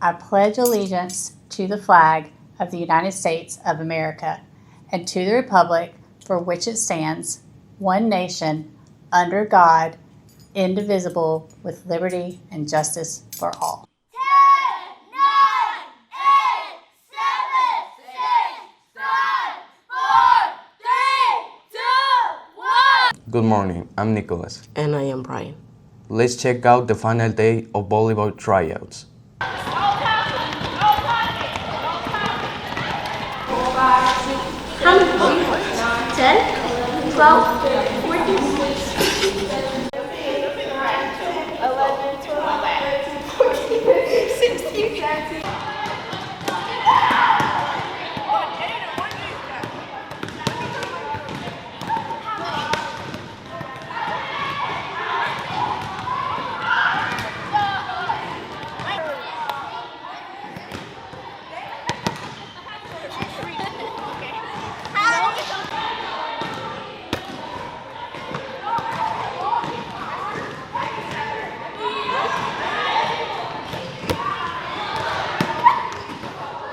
I pledge allegiance to the flag of the United States of America and to the republic for which it stands, one nation, under God, indivisible, with liberty and justice for all. 10, 9, 8, 7, 6, 5, 4, 3, 2, 1. Good morning, I'm Nicholas. And I am Brian. Let's check out the final day of volleyball tryouts. How many? 10, 12, 14, 11, 12, 13, 14, 16, 17.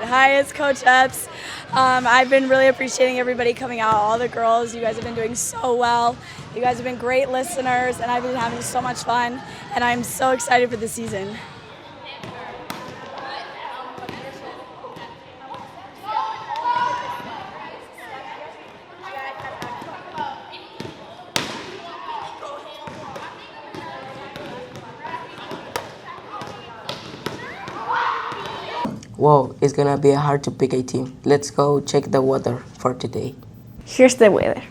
Hi, it's Coach Epps. I've been really appreciating everybody coming out, all the girls. You guys have been doing so well. You guys have been great listeners, and I've been having so much fun, and I'm so excited for the season. Whoa, it's gonna be hard to pick a team. Let's go check the weather for today. Here's the weather.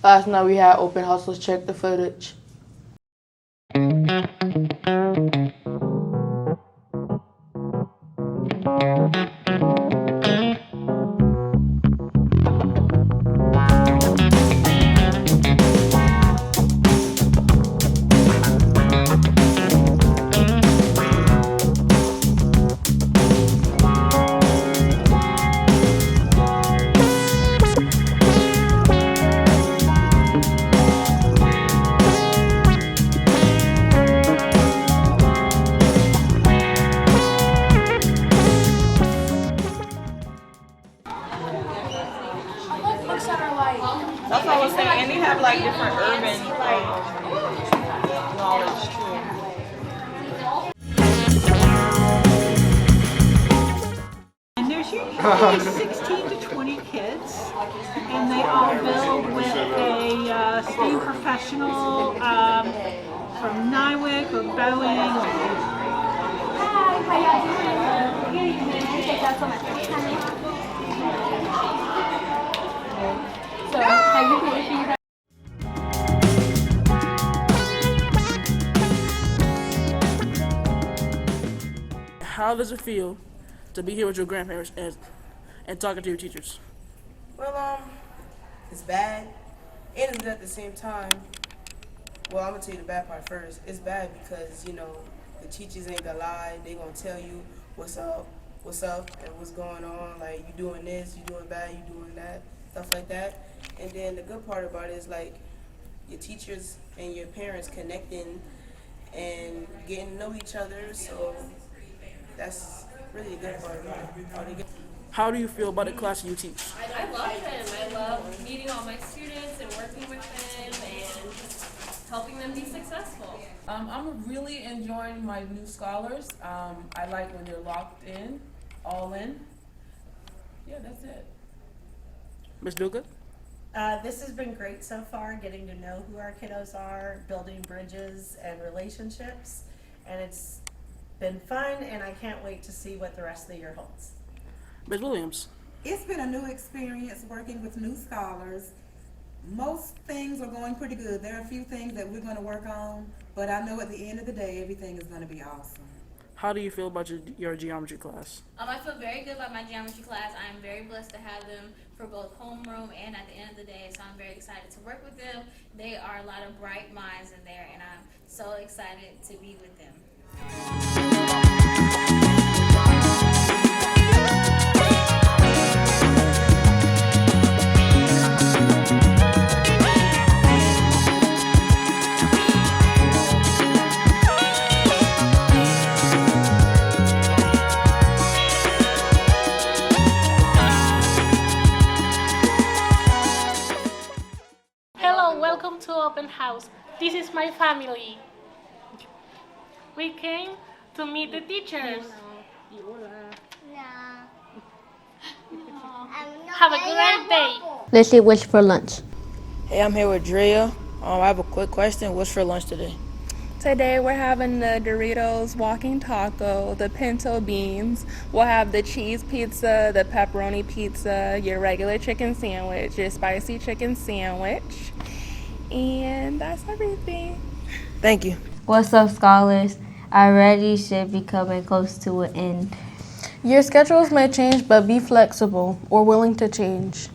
Last night we had open house. Let's check the footage. That's what I was saying, and they have like different urban knowledge too. And there's usually 16 to 20 kids, and they all build with a steam professional from Nywick or Boeing. Hi, how y'all doing? Here, you can take that so much. So, how you doing? How does it feel to be here with your grandparents and talking to your teachers? Well, it's bad, and it's at the same time. Well, I'm gonna tell you the bad part first. It's bad because the teachers ain't gonna lie. They gonna tell you what's up, and what's going on. Like, you doing this, you doing bad, you doing that, stuff like that. And then the good part about it is like your teachers and your parents connecting and getting to know each other. So that's really the good part about it. How do you feel about the class you teach? I love him. I love meeting all my students and working with them and helping them be successful. I'm really enjoying my new scholars. I like when they're locked in, all in. Yeah, that's it. Ms. Duca? This has been great so far, getting to know who our kiddos are, building bridges and relationships, and it's been fun, and I can't wait to see what the rest of the year holds. Ms. Williams? It's been a new experience working with new scholars. Most things are going pretty good. There are a few things that we're going to work on, but I know at the end of the day, everything is going to be awesome. How do you feel about your geometry class? I feel very good about my geometry class. I am very blessed to have them for both homeroom and at the end of the day, so I'm very excited to work with them. They are a lot of bright minds in there, and I'm so excited to be with them. This is my family. We came to meet the teachers. Have a great day. Let's see what's for lunch. Hey, I'm here with Drea. I have a quick question. What's for lunch today? Today we're having the Doritos walking taco, the pinto beans. We'll have the cheese pizza, the pepperoni pizza, your regular chicken sandwich, your spicy chicken sandwich. And that's everything. Thank you. What's up, scholars? Already should be coming close to an end. Your schedules may change, but be flexible or willing to change.